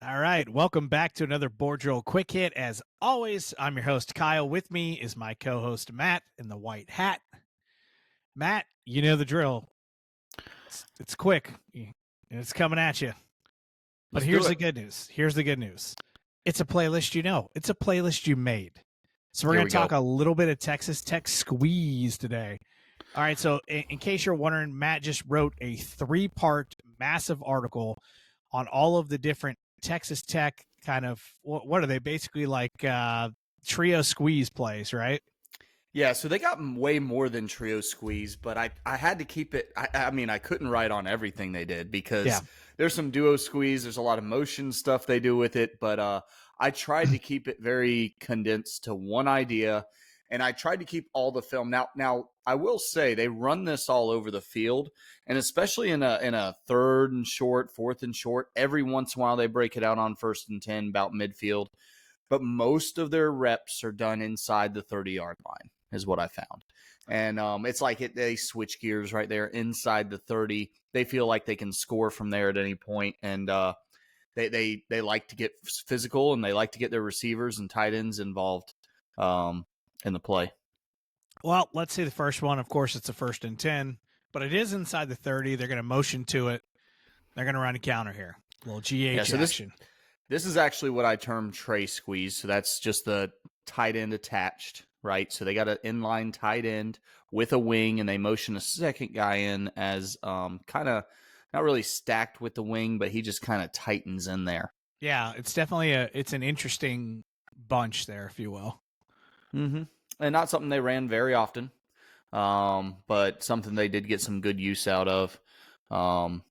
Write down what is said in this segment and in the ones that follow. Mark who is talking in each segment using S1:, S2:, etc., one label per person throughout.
S1: All right, welcome back to another Board Drill Quick Hit. As always, I'm your host, Kyle. With me is my co-host, Matt, in the white hat. Matt, you know the drill. It's quick, and it's coming at you. But
S2: Let's do
S1: here's
S2: it.
S1: the good news. Here's the good news. It's a playlist you know. It's a playlist you made. So we're
S2: Here
S1: going
S2: we
S1: to talk
S2: go.
S1: a little bit of Texas Tech squeeze today. All right, so in case you're wondering, Matt just wrote a 3-part massive article on all of the different Texas Tech kind of what are they basically like trio squeeze plays, right?
S2: Yeah, so they got way more than trio squeeze, but I had to keep it. I mean, I couldn't write on everything they did
S1: Yeah.
S2: because there's some duo squeeze. There's a lot of motion stuff they do with it, but I tried to keep it very condensed to one idea, and I tried to keep all the film. Now I will say they run this all over the field, and especially in a third and short, fourth and short. Every once in a while, they break it out on 1st and 10, about midfield, but most of their reps are done inside the 30-yard line, is what I found. And it's like they switch gears right there inside the 30. They feel like they can score from there at any point, and they like to get physical, and they like to get their receivers and tight ends involved in the play.
S1: Well, let's see the first one. Of course, it's a 1st and 10, but it is inside the 30. They're going to motion to it. They're going to run a counter here. A little
S2: Yeah,
S1: GH
S2: so this
S1: action.
S2: this is actually what I term tray squeeze. So that's just the tight end attached, right? So they got an inline tight end with a wing, and they motion a second guy in as kind of not really stacked with the wing, but he just kind of tightens in there.
S1: Yeah, it's definitely it's an interesting bunch there, if you will.
S2: Mm-hmm. And not something they ran very often, but something they did get some good use out of. Um,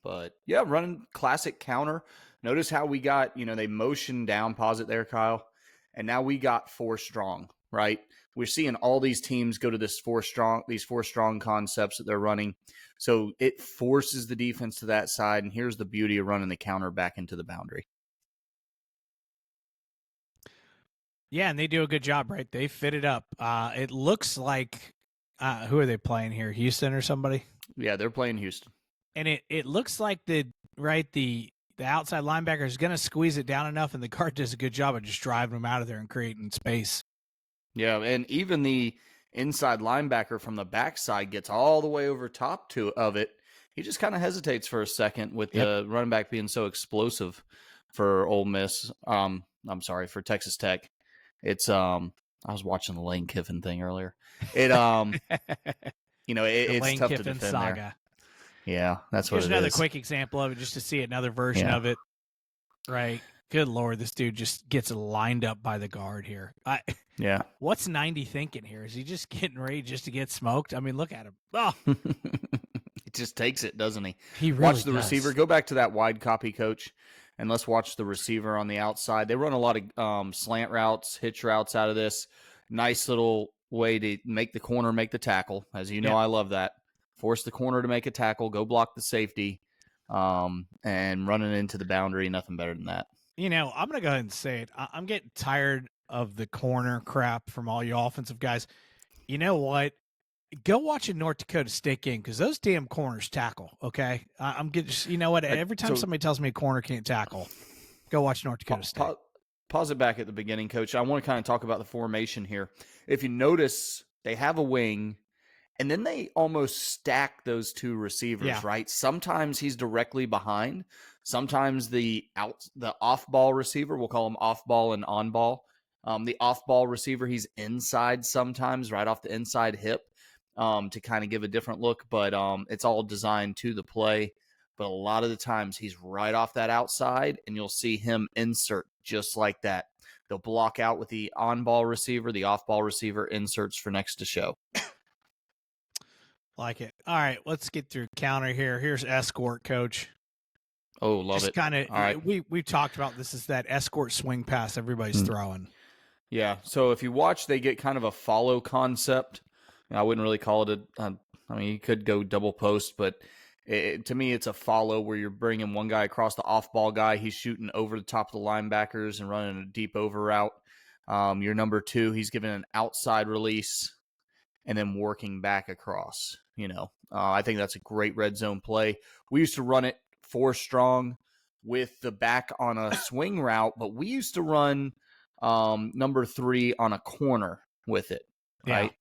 S2: but yeah, running classic counter. Notice how we got, they motioned down, pause it there, Kyle. And now we got 4 strong, right? We're seeing all these teams go to these 4 strong concepts that they're running. So it forces the defense to that side. And here's the beauty of running the counter back into the boundary.
S1: Yeah, and they do a good job, right? They fit it up. It looks like who are they playing here? Houston or somebody?
S2: Yeah, they're playing Houston.
S1: And it looks like the outside linebacker is going to squeeze it down enough, and the guard does a good job of just driving them out of there and creating space.
S2: Yeah, and even the inside linebacker from the backside gets all the way over top of it. He just kind of hesitates for a second with
S1: Yep.
S2: the running back being so explosive for Ole Miss. I'm sorry, for Texas Tech. It's I was watching the Lane Kiffin thing earlier. It
S1: The
S2: it's
S1: Lane
S2: tough to
S1: Kiffin
S2: defend there.
S1: saga.
S2: Yeah, that's what
S1: Here's
S2: it
S1: another
S2: is.
S1: quick example of it, just to see another version
S2: Yeah.
S1: of it. Right. Good Lord, this dude just gets lined up by the guard here.
S2: Yeah.
S1: What's 90 thinking here? Is he just getting ready just to get smoked? I mean, look at him. Oh,
S2: It just takes it, doesn't he?
S1: he really
S2: Watch the
S1: does.
S2: receiver. Go back to that wide copy, coach, and let's watch the receiver on the outside. They run a lot of slant routes, hitch routes out of this. Nice little way to make the corner make the tackle. As you know,
S1: Yep.
S2: I love that. Force the corner to make a tackle, go block the safety, and running into the boundary. Nothing better than that.
S1: You know, I'm going to go ahead and say it. I'm getting tired of the corner crap from all you offensive guys. You know what? Go watch a North Dakota State game because those damn corners tackle. Okay, I'm getting. You know what? Every time
S2: So
S1: somebody tells me a corner can't tackle, go watch North Dakota
S2: pa-
S1: State.
S2: pa- pause it back at the beginning, coach. I want to kind of talk about the formation here. If you notice, they have a wing. And then they almost stack those two receivers,
S1: Yeah.
S2: right? Sometimes he's directly behind. Sometimes the off-ball receiver, we'll call him off-ball and on-ball. The off-ball receiver, he's inside sometimes, right off the inside hip, to kind of give a different look. But it's all designed to the play. But a lot of the times he's right off that outside, and you'll see him insert just like that. They'll block out with the on-ball receiver. The off-ball receiver inserts for next to show.
S1: Like it. All right, let's get through counter here. Here's escort, coach.
S2: Oh, love
S1: Just
S2: it.
S1: kind of
S2: All right.
S1: we've talked about this is that escort swing pass everybody's throwing.
S2: Yeah. So if you watch, they get kind of a follow concept. I wouldn't really call it I mean, you could go double post, but to me, it's a follow where you're bringing one guy across the off ball guy. He's shooting over the top of the linebackers and running a deep over route. Your number 2, he's giving an outside release and then working back across. I think that's a great red zone play. We used to run it 4 strong with the back on a swing route, but we used to run number 3 on a corner with it, right?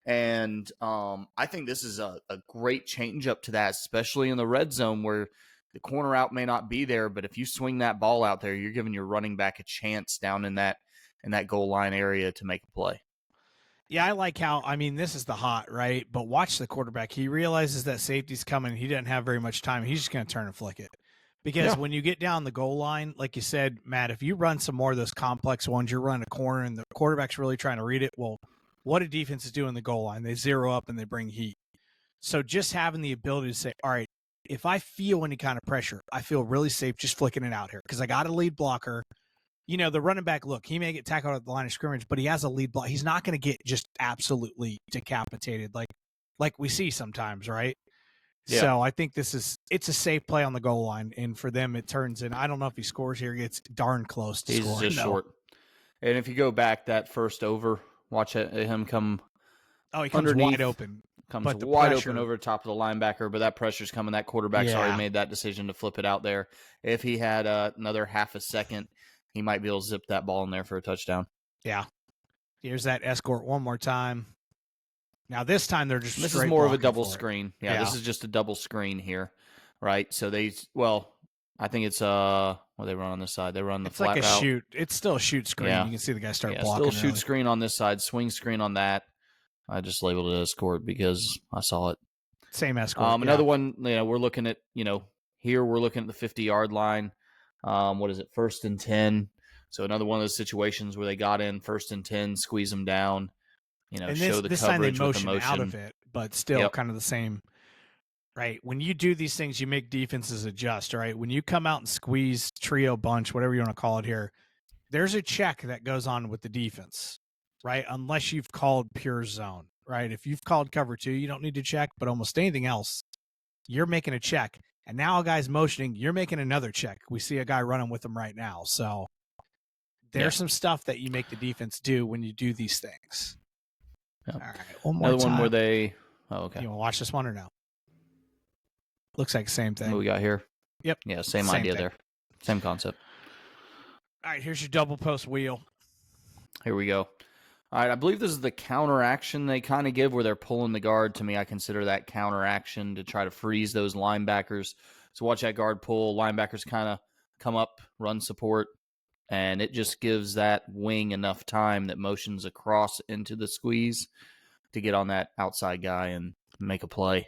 S2: And I think this is a great change up to that, especially in the red zone where the corner route may not be there, but if you swing that ball out there, you're giving your running back a chance down in that goal line area to make a play.
S1: Yeah, I like how, I mean, this is the hot, right? But watch the quarterback. He realizes that safety's coming. He doesn't have very much time. He's just going to turn and flick it. Because when you get down the goal line, like you said, Matt, if you run some more of those complex ones, you're running a corner and the quarterback's really trying to read it. Well, what do defenses do in the goal line? They zero up and they bring heat. So just having the ability to say, all right, if I feel any kind of pressure, I feel really safe just flicking it out here because I got a lead blocker. You know, the running back, look, he may get tackled at the line of scrimmage, but he has a lead block. He's not going to get just absolutely decapitated like we see sometimes, right? Yeah. So I think it's a safe play on the goal line, and for them it turns in. I don't know if he scores here; it's darn close to scoring.
S2: He's just short. And if you go back that first over, watch him come.
S1: Oh, he comes wide open.
S2: Comes wide open over the top of the linebacker, but that pressure's coming. That quarterback's already made that decision to flip it out there. If he had another half a second, he might be able to zip that ball in there for a touchdown.
S1: Yeah. Here's that escort one more time. Now this time they're just
S2: this is more of a double screen. Yeah, this is just a double screen here, right? So I think it's what they run on this side. They run the flat route. It's like a shoot.
S1: It's still a shoot screen. Yeah. You can see the guy start blocking.
S2: Still shoot screen on this side, swing screen on that. I just labeled it escort because I saw it.
S1: Same escort.
S2: Another one, we're looking at, here we're looking at the 50-yard line. What is it? 1st and 10. So another one of those situations where they got in 1st and 10, squeeze them down,
S1: and
S2: show the
S1: this
S2: coverage
S1: time
S2: with
S1: the motion out of it, but still kind of the same. Right. When you do these things, you make defenses adjust. Right. When you come out and squeeze trio bunch, whatever you want to call it here, there's a check that goes on with the defense. Right. Unless you've called pure zone. Right. If you've called cover 2, you don't need to check, but almost anything else, you're making a check. And now a guy's motioning, you're making another check. We see a guy running with him right now. So there's some stuff that you make the defense do when you do these things. All right. One more
S2: Another
S1: time.
S2: one where they okay.
S1: You want to watch this one or no? Looks like the same thing.
S2: What we got here?
S1: Yep.
S2: Yeah, same idea thing. There. Same concept.
S1: All right, here's your double post wheel.
S2: Here we go. All right, I believe this is the counter action they kind of give where they're pulling the guard. To me, I consider that counter action to try to freeze those linebackers. So watch that guard pull. Linebackers kind of come up, run support, and it just gives that wing enough time that motions across into the squeeze to get on that outside guy and make a play.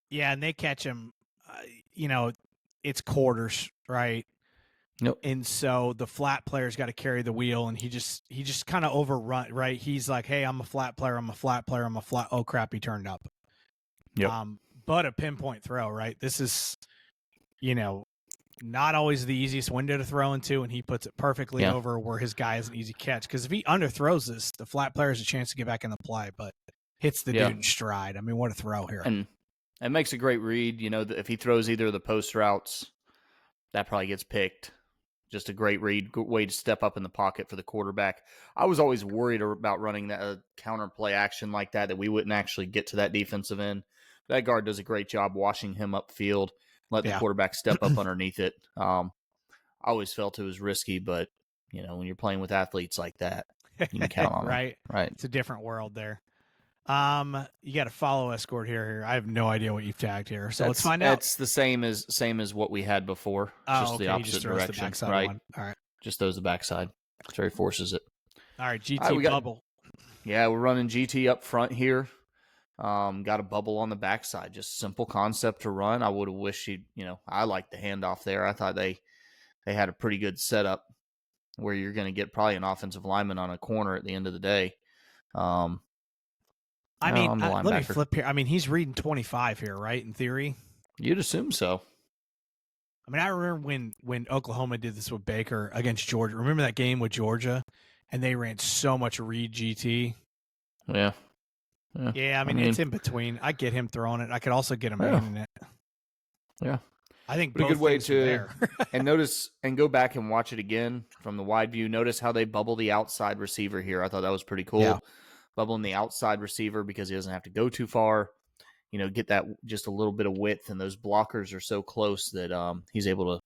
S1: Yeah, and they catch him, it's quarters, right?
S2: Yep.
S1: And so the flat player's got to carry the wheel, and he just kind of overrun, right? He's like, hey, I'm a flat player. Oh, crap, he turned up.
S2: Yep.
S1: But a pinpoint throw, right? This is, not always the easiest window to throw into, and he puts it perfectly over where his guy is an easy catch. Because if he underthrows this, the flat player has a chance to get back in the play, but hits the dude in stride. I mean, what a throw here.
S2: And it makes a great read. If he throws either of the post routes, that probably gets picked. Just a great read, good way to step up in the pocket for the quarterback. I was always worried about running that counter play action like that we wouldn't actually get to that defensive end. That guard does a great job washing him upfield, let the quarterback step up underneath it. I always felt it was risky, but when you're playing with athletes like that, you can count on
S1: right.
S2: Them. Right.
S1: It's a different world there. You got to follow escort here. I have no idea what you've tagged here, so let's find out.
S2: It's the same as what we had before. Just the opposite direction, right?
S1: One. All right,
S2: just throws the backside. So he forces it.
S1: All right, GT bubble.
S2: We're running GT up front here. Got a bubble on the backside. Just simple concept to run. I would have wished I liked the handoff there. I thought they had a pretty good setup where you're going to get probably an offensive lineman on a corner at the end of the day.
S1: Let me flip here. I mean, he's reading 25 here, right? In theory,
S2: you'd assume so.
S1: I mean, I remember when Oklahoma did this with Baker against Georgia. Remember that game with Georgia, and they ran so much read GT.
S2: Yeah.
S1: I mean, it's in between. I get him throwing it. I could also get him in it.
S2: Yeah.
S1: I think
S2: a good way to and notice and go back and watch it again from the wide view. Notice how they bubble the outside receiver here. I thought that was pretty cool. Yeah. Bubbling the outside receiver because he doesn't have to go too far, get that just a little bit of width, and those blockers are so close that he's able to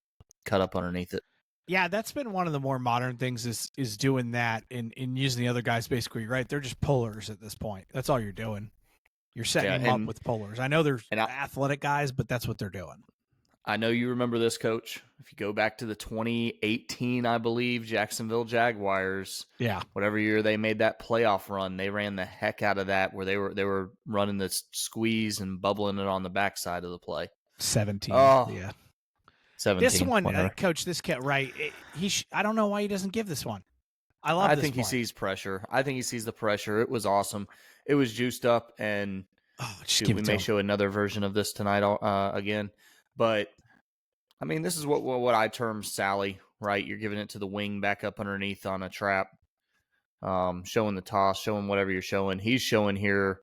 S2: cut up underneath it.
S1: Yeah, that's been one of the more modern things is doing that and using the other guys basically, right? They're just pullers at this point. That's all you're doing. You're setting
S2: Yeah,
S1: them up with pullers. I know there's
S2: and
S1: athletic guys, but that's what they're doing.
S2: I know you remember this, Coach. If you go back to the 2018, I believe, Jacksonville Jaguars,
S1: Yeah.
S2: whatever year they made that playoff run, they ran the heck out of that where they were running this squeeze and bubbling it on the backside of the play.
S1: 17.
S2: Oh,
S1: Yeah.
S2: 17.
S1: This one, Coach, this cat, right? I don't know why he doesn't give this one. I
S2: think he sees pressure. I think he sees the pressure. It was awesome. It was juiced up, and we may show another version of this tonight again. But I mean, this is what I term Sally, right? You're giving it to the wing back up underneath on a trap, showing the toss, showing whatever you're showing. He's showing here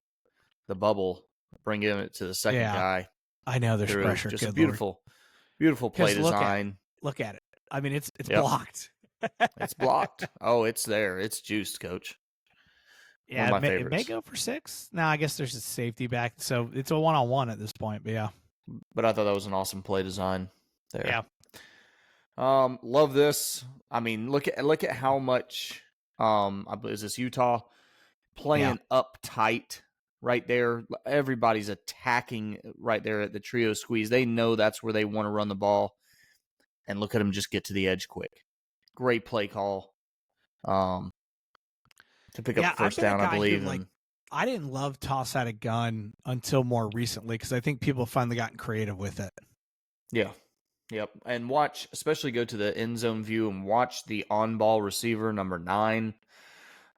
S2: the bubble, bringing it to the second guy.
S1: I know there's pressure.
S2: Just a beautiful play design.
S1: Look at it. I mean, it's blocked.
S2: It's blocked. Oh, it's there. It's juiced, Coach.
S1: Yeah,
S2: one of my favorites.
S1: It may go for 6. Now, I guess there's a safety back, so it's a 1-on-1 at this point. But yeah.
S2: But I thought that was an awesome play design there.
S1: Yeah.
S2: Love this. I mean, look at how much. Is this Utah playing up tight right there? Everybody's attacking right there at the trio squeeze. They know that's where they want to run the ball, and look at them just get to the edge quick. Great play call. To pick up first down, I believe.
S1: I didn't love toss out a gun until more recently because I think people have finally gotten creative with it.
S2: Yeah. Yep. And watch, especially go to the end zone view and watch the on-ball receiver, number 9.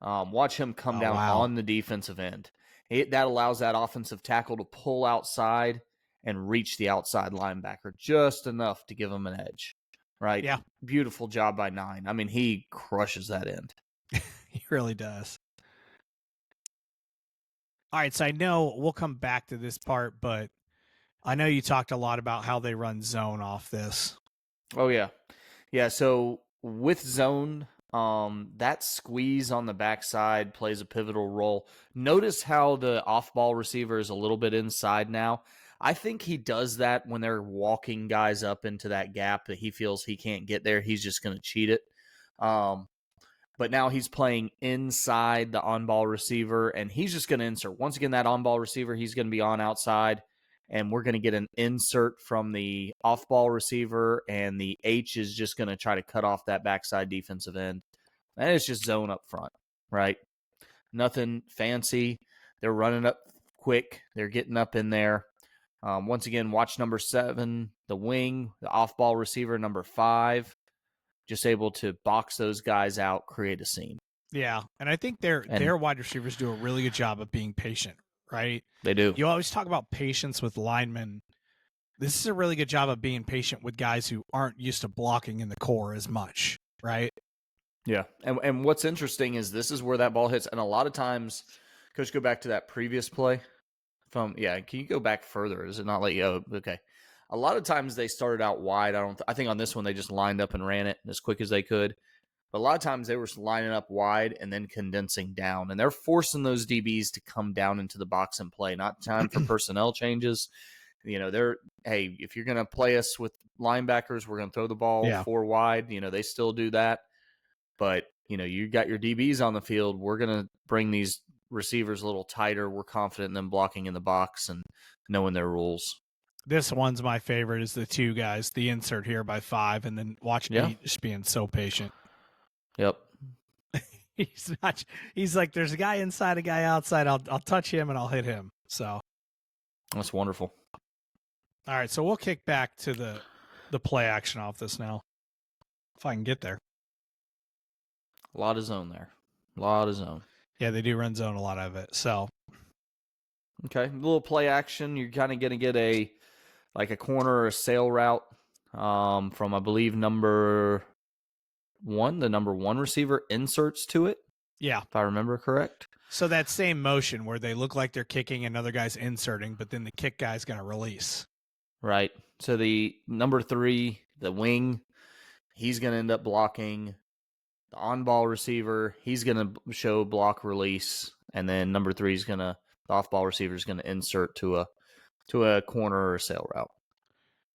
S2: Watch him come down on the defensive end. That allows that offensive tackle to pull outside and reach the outside linebacker just enough to give him an edge. Right?
S1: Yeah.
S2: Beautiful job by 9. I mean, he crushes that end.
S1: He really does. All right, so I know we'll come back to this part, but I know you talked a lot about how they run zone off this.
S2: Oh, yeah. Yeah, so with zone, that squeeze on the backside plays a pivotal role. Notice how the off-ball receiver is a little bit inside now. I think he does that when they're walking guys up into that gap that he feels he can't get there. He's just going to cheat it. But now he's playing inside the on-ball receiver, and he's just going to insert. Once again, that on-ball receiver, he's going to be on outside, and we're going to get an insert from the off-ball receiver, and the H is just going to try to cut off that backside defensive end. And it's just zone up front, right? Nothing fancy. They're running up quick. They're getting up in there. Once again, watch number 7, the wing, the off-ball receiver, number 5. Just able to box those guys out, create a seam.
S1: Yeah, and I think their wide receivers do a really good job of being patient, right?
S2: They do.
S1: You always talk about patience with linemen. This is a really good job of being patient with guys who aren't used to blocking in the core as much, right?
S2: Yeah, and what's interesting is this is where that ball hits, and a lot of times, Coach, go back to that previous play. Can you go back further? Does it not let you? Oh, okay. A lot of times they started out wide. I think on this one they just lined up and ran it as quick as they could. But a lot of times they were lining up wide and then condensing down. And they're forcing those DBs to come down into the box and play. Not time for personnel changes. If you're going to play us with linebackers, we're going to throw the ball 4 wide. They still do that. But, you got your DBs on the field. We're going to bring these receivers a little tighter. We're confident in them blocking in the box and knowing their rules.
S1: This one's my favorite is the 2 guys, the insert here by 5, and then watching me just being so patient.
S2: Yep.
S1: He's like, there's a guy inside, a guy outside. I'll touch him and I'll hit him. So
S2: that's wonderful.
S1: All right, so we'll kick back to the play action off this now. If I can get there.
S2: A lot of zone there. A lot of zone.
S1: Yeah, they do run zone a lot of it. So
S2: okay, a little play action. You're kind of going to get a corner or a sail route from, I believe, number 1. The number 1 receiver inserts to it.
S1: Yeah.
S2: If I remember correct.
S1: So that same motion where they look like they're kicking, another guy's inserting, but then the kick guy's going to release.
S2: Right. So the number 3, the wing, he's going to end up blocking. The on-ball receiver, he's going to show block release. And then number 3 is the off-ball receiver is going to insert to a corner or a sail route.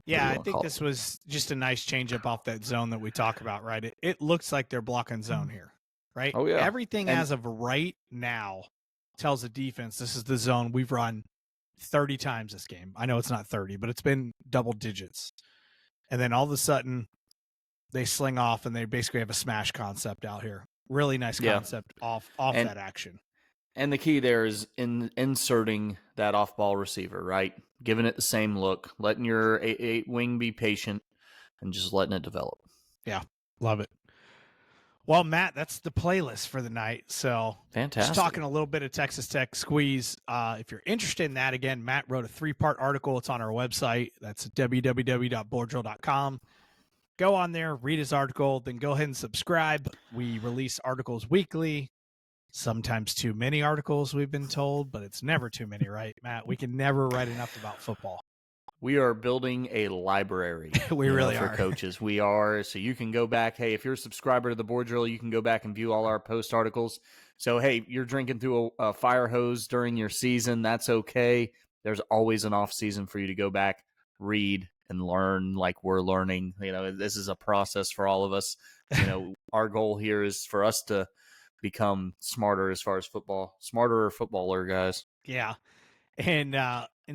S1: Yeah, I think this was just a nice change up off that zone that we talk about, right? It looks like they're blocking zone here, right?
S2: Oh, yeah.
S1: Everything
S2: And
S1: as of right now tells the defense this is the zone we've run 30 times this game. I know it's not 30, but it's been double digits. And then all of a sudden they sling off and they basically have a smash concept out here. Really nice concept off that action.
S2: And the key there is inserting that off-ball receiver, right? Giving it the same look, letting your 8 wing be patient, and just letting it develop.
S1: Yeah, love it. Well, Matt, that's the playlist for the night. So
S2: fantastic.
S1: Just talking a little bit of Texas Tech squeeze. If you're interested in that, again, Matt wrote a 3-part article. It's on our website. That's www.boardrill.com. Go on there, read his article, then go ahead and subscribe. We release articles weekly. Sometimes too many articles, we've been told, but it's never too many, right, Matt? We can never write enough about football.
S2: We are building a library.
S1: We really are.
S2: For coaches. We are. So you can go back. Hey, if you're a subscriber to the Board Drill, you can go back and view all our post articles. So, hey, you're drinking through a fire hose during your season. That's okay. There's always an off season for you to go back, read, and learn like we're learning. This is a process for all of us. Our goal here is for us to become smarter as far as football, smarter footballer guys.
S1: Yeah. And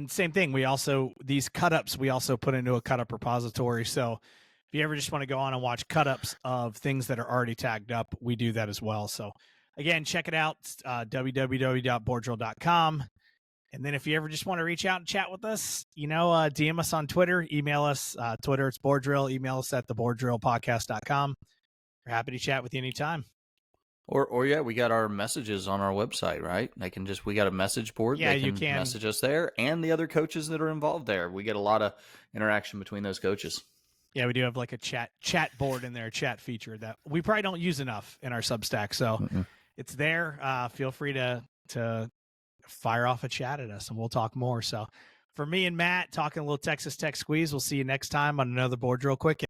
S1: same thing. We also, these cut-ups, we also put into a cut-up repository. So if you ever just want to go on and watch cut-ups of things that are already tagged up, we do that as well. So again, check it out, www.boardrill.com. And then if you ever just want to reach out and chat with us, DM us on Twitter, email us, Twitter, it's Boardrill, email us at theboardrillpodcast.com. We're happy to chat with you anytime.
S2: Or yeah, we got our messages on our website, right? We got a message board.
S1: Yeah,
S2: you can message us there, and the other coaches that are involved there. We get a lot of interaction between those coaches.
S1: Yeah, we do have like a chat board in there, chat feature that we probably don't use enough in our Substack. So it's there. Feel free to fire off a chat at us, and we'll talk more. So for me and Matt, talking a little Texas Tech squeeze, we'll see you next time on another Board Drill Quick.